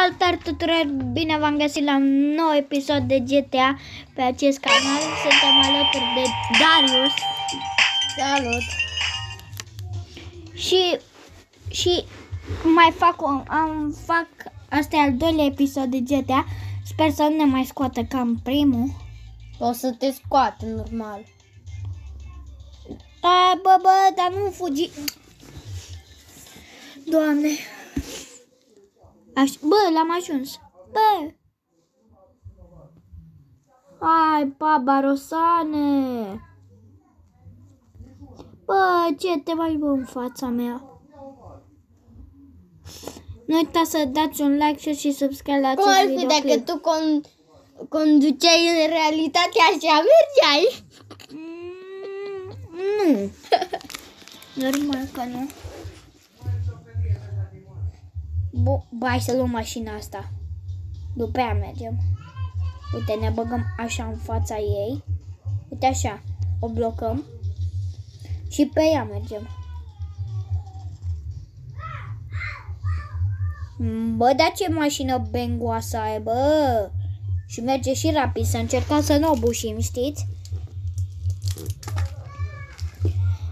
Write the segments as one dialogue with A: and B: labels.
A: Salutare tuturor, bine v-am găsit la un nou episod de GTA pe acest canal. Suntem alături de Darius. Salut! Și mai fac asta e al doilea episod de GTA. Sper să nu ne mai scoată ca în primul.
B: O să te scoată normal.
A: Bă, dar nu fugi. Doamne. Bă, l-am ajuns. Bă. Hai, Baba Rosane. Bă, ce te mai bă în fața mea? Nu uitați să dați un like și subscribe la acest
B: Cum
A: video.
B: ar fi dacă tu conduceai în realitate așa, mergeai?
A: Nu. Normal că nu. Bă, hai să luăm mașina asta. După aia mergem. Uite, ne băgăm așa în fața ei. Uite așa. O blocăm. Și pe ea mergem. Bă, dar ce mașină bengoasă ai, bă. Și merge și rapid. Să încercăm să nu o bușim, știți?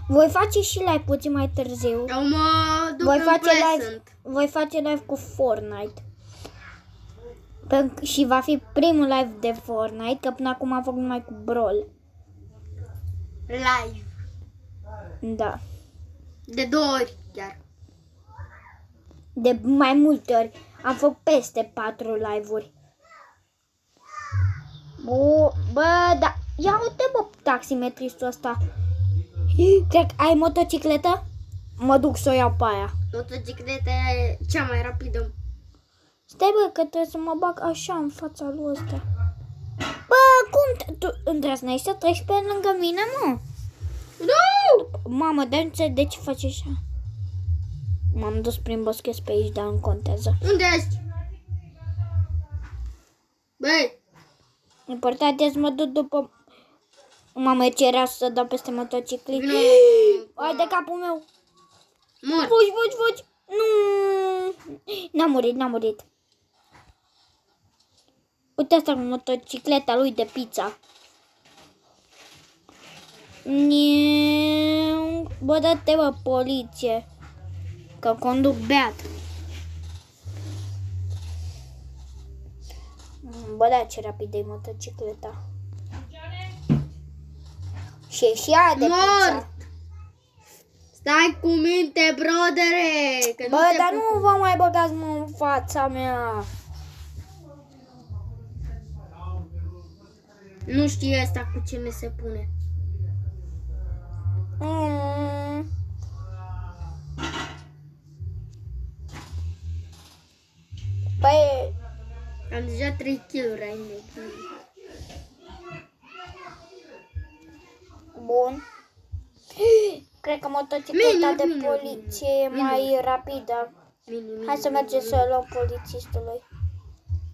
A: Voi face și live puțin mai târziu.
B: Eu mă duc
A: Voi face live cu Fortnite. Și va fi primul live de Fortnite, că până acum am făcut numai cu Brawl.
B: Live.
A: Da.
B: De 2 ori chiar.
A: De mai multe ori. Am făcut peste 4 live-uri. Bă, da. Ia uite, bă, taximetristul ăsta. Cred că ai motocicletă? Mă duc să o iau pe aia.
B: Motocicleta e cea mai rapidă.
A: Stai, bă, că trebuie să mă bag așa în fața lui ăsta. Bă, cum? Tu îndrăznești să treci pe lângă mine, mă?
B: Nu!
A: Mamă, de ce faci așa? M-am dus prin boschet pe aici, dar nu contează.
B: Unde ești? Băi!
A: Important e să mă duc după... Mamă, ce era să dau peste motociclit.
B: Nu!
A: Hai de capul meu!
B: Mor!
A: Fugi! Nu! N-a murit. Uite asta cu motocicleta lui de pizza. Bă, dă-te, bă, poliție. Că conduc beat. Bă, da, ce rapid e motocicleta. Și ea de pizza.
B: Stai cu minte, brodere! Că
A: bă, dar nu vă mai băgați, mă, în fața mea.
B: Nu știu asta cu ce ne se pune.
A: Păi...
B: Am deja 3 kg-uri aici.
A: Bun. Cred că motocicleta de poliție e mai rapidă. Hai să mergem să luăm polițistului.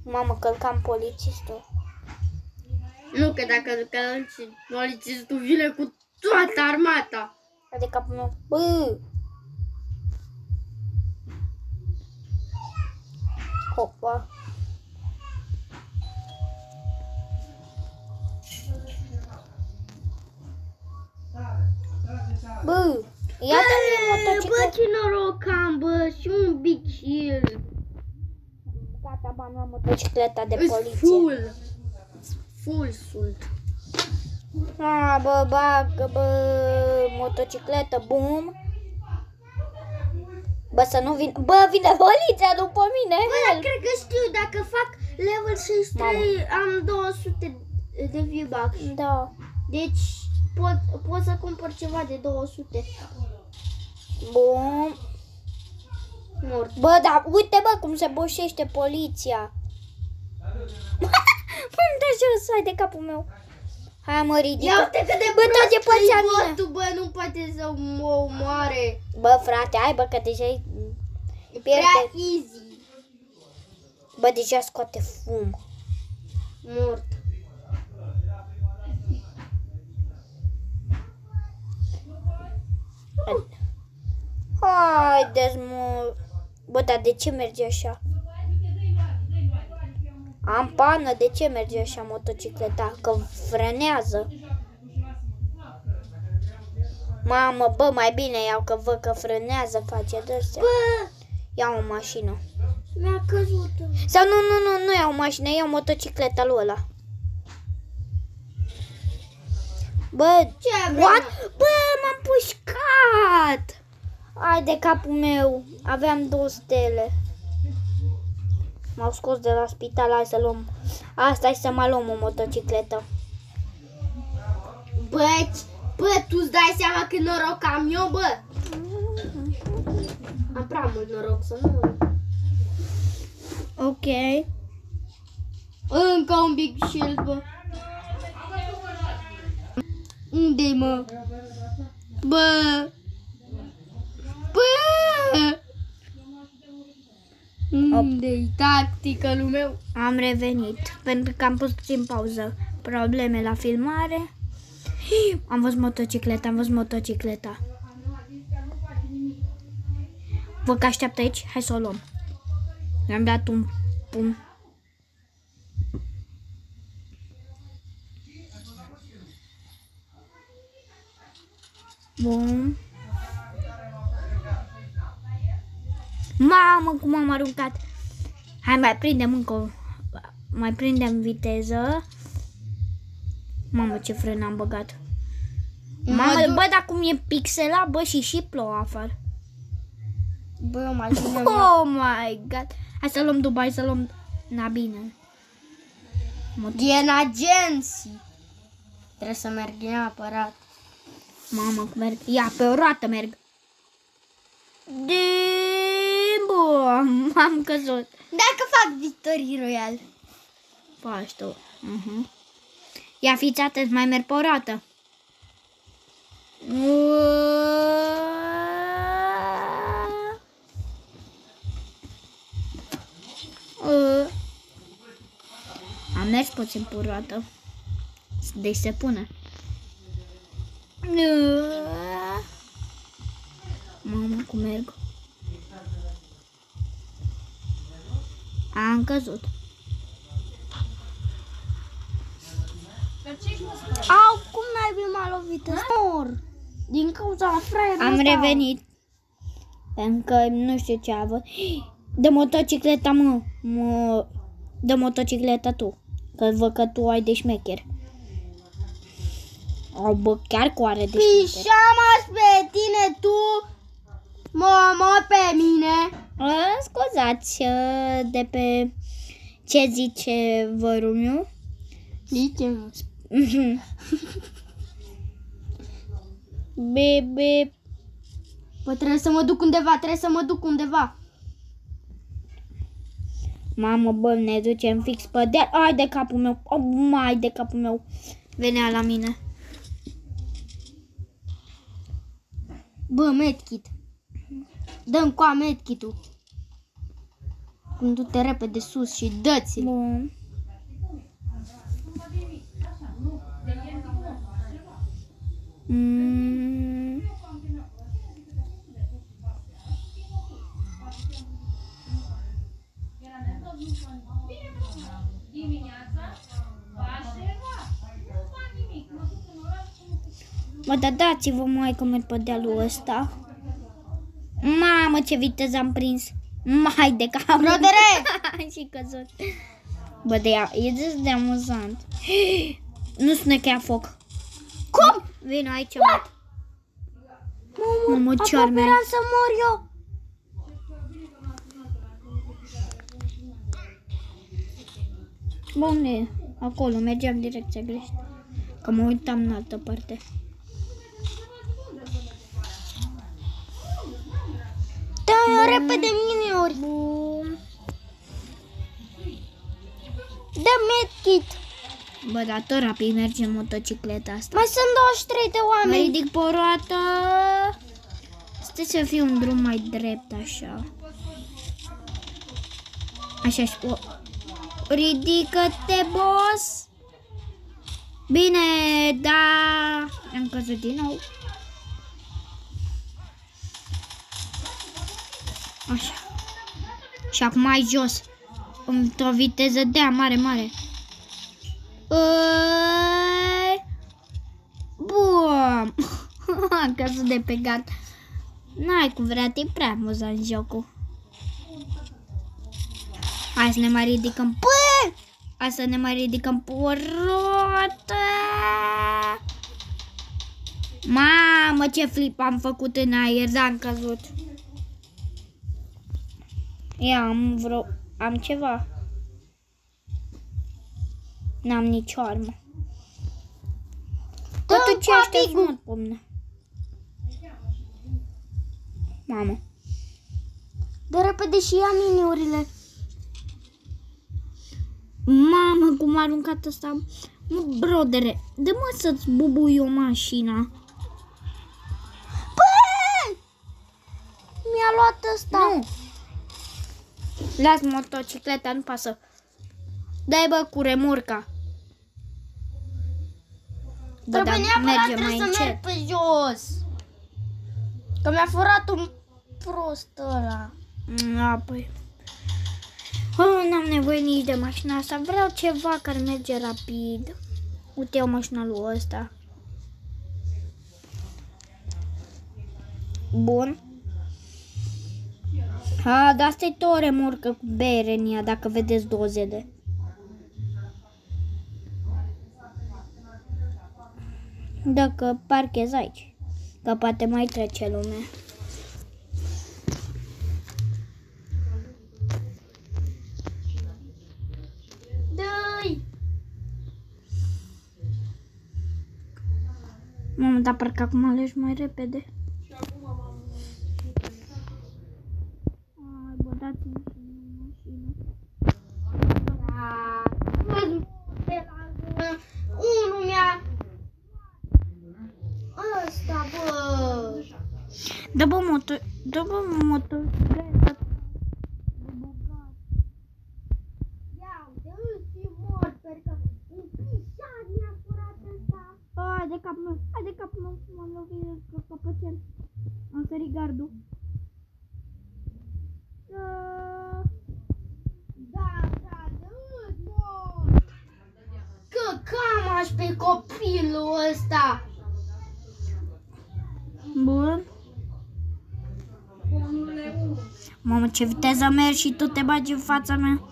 A: Mamă, călcam polițistul.
B: Nu, că dacă polițistul vine cu toată armata.
A: Adică, nu. Bă! Hopa! Bă! Iată-mi motocicleta.
B: Bă, ce noroc am, bă, și un big shield.
A: Gata, bă, am motocicleta de poliție.
B: Full sunt.
A: Bă, bagă, bă, motocicletă, bum. Bă, să nu vin. Bă, vine poliția după mine.
B: Bă, dar cred că știu, dacă fac level 63 am 200 de V-Bucks.
A: Da.
B: Deci pot să cumpăr ceva de 200.
A: Bun.
B: Mort.
A: Bă, dar uite, bă, cum se boșește poliția. Unde jos, hai de capul meu. Hai, mă, ridică.
B: Ia uite cât de
A: bă, tot e poliția
B: mine. Bă, nu poate să mă omoare.
A: Bă, frate, hai, bă, că deja e
B: prea easy.
A: Bă, deja scoate fum.
B: Mort.
A: Haideți, mă. Bă, dar de ce merge așa? Am pană, de ce merge așa motocicleta? Că frânează. Mamă, bă, mai bine iau că văd că frânează, face de-astea.
B: Bă,
A: Iau o mașină.
B: mi-a căzut.
A: Sau nu iau o mașină, iau motocicleta lui ăla. Bă,
B: Ce vrei,
A: what?
B: mă?
A: Bă, m-am pușcat! Ai de capul meu, aveam 2 stele. M-au scos de la spital, hai să luăm. Asta e să mai luăm o motocicletă.
B: Bă, tu-ți dai seama cât noroc am eu, bă? Am prea mult noroc să nu mă.
A: Ok.
B: Încă un Big Shield, bă. Unde-i, mă? Bă! Unde-i tacticalul meu?
A: Am revenit, pentru că am pus puțin pauză. Probleme la filmare. Am văzut motocicleta. Văd că așteaptă aici, hai să o luăm. I-am dat un pum. Bun. Mamă, cum am aruncat. Hai, mai prindem încă. Mai prindem viteză. Mamă, ce frân am băgat. Mamă, bă, dar cum e pixelat, bă, și plouă afară.
B: Bă, o mașină.
A: Oh my god. Hai să luăm Dubai, să luăm... Na, bine.
B: E în agenții. Trebuie să merg neapărat.
A: Mamă, cum merg. Ia, pe o roată merg. Bă, m-am căzut.
B: Dacă fac Victory Royale.
A: Faci tu. Ia, fiți atenți, mai merg pe o roată. Am mers puțin pe o roată. Deci se pune. Mamă, cum merg. Am căzut.
B: Au, cum n-ai m-a lovit ăsta? Din cauza fraierului
A: Am
B: ăsta.
A: revenit. Pentru că nu știu ce a avut. De motocicleta, mă. De motocicleta tu. Că văd că tu ai de șmecher. Au, bă, chiar cu are de șmecher.
B: Pișama pe tine tu, mama pe mine.
A: Scuzați de pe ce zice vărul meu.
B: Zice-mă.
A: Bebe.
B: Bă, trebuie să mă duc undeva,
A: Mamă, bă, ne ducem fix pe deal. Ai de capul meu. Oh, mai de capul meu. Venea la mine.
B: Bă, medkit. Dă-mi coa medkit-ul. Când du-te repede sus și dă-ți-l.
A: Bun. Mă, da, dați-vă, mai că merg pe dealul ăsta. Mamă, ce viteză am prins. Mai de cap.
B: Brodere!
A: Și căzut. Bă, e des de amuzant. Nu spune că ia foc.
B: Cum?
A: Vino aici. What? Mamă, ce arme.
B: Aproperam să mor eu.
A: Bă, unde e? Acolo, mergeam în direcția greșită. Că mă uitam în altă parte.
B: Dă-mi repede miniuri.
A: Bun.
B: Dă medkit.
A: Bă, dar tot rapid merge motocicleta asta.
B: Mai sunt 23 de
A: Mă
B: oameni.
A: ridic pe o roată. Stai să fie un drum mai drept, așa. Așa și... Ridică-te, boss! Bine, da... Am căzut din nou. Așa. Și acum mai jos. într-o viteză de mare. Bum! Am căzut de pe gard. N-ai cum vrea, e prea amuzant jocul. Hai să ne mai ridicăm. Hai să ne mai ridicăm pe o roată. Mamă, ce flip am făcut în aer, dar am căzut. Ia, am ceva. N-am nicio armă. Uite ce aștept pe mine. Mamă.
B: Dă repede și ia miniurile.
A: Mamă, cum a aruncat ăsta. Mă, brodere, dă-mă să-ți bubui o mașina.
B: Mi-a luat ăsta.
A: Nu. Las motocicleta, nu pasă. Dai bă cu remorca. Bă,
B: Trebuie neapărat să merg pe jos. Că mi-a furat un prost ăla.
A: Apoi. N-am nevoie nici de mașina asta. Vreau ceva care merge rapid. Uite o mașina lui ăsta. Bun. Dar asta e tot o remorcă cu bere în ea, dacă vedeți 2 zile. Dacă parchezi aici, că poate mai trece lumea.
B: Dă-i!
A: Mamă, dar parcă acum alegi mai repede. Ai, bă, dați-mi și mașină.
B: Unul mi-a... Ăsta, bă!
A: Dă-bă motor.
B: Ia uite, îți mort, că un pișat mi-a furat ăsta.
A: Hai de capul meu, m-am lovit de căpățel. Am sărit gardul.
B: Da, îți mort! Că cam aș pe copilul ăsta!
A: Bun. Mamă, ce viteză mergi și tu te bagi în fața mea.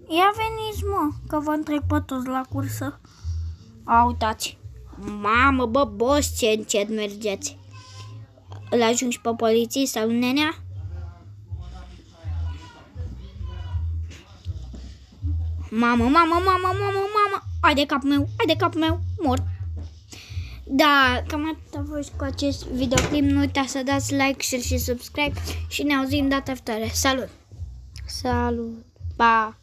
A: Ia veniți, mă, că vă întrec pe toți la cursă. Uitați. Mamă, bă, boss, ce încet mergeți. Îl ajungi pe polițist sau nenea? Mamă. Hai de capul meu, mor. Da, cam atât a fost cu acest videoclip. Nu uitați să dați like, share și subscribe și ne auzim data viitoare. Salut! Pa!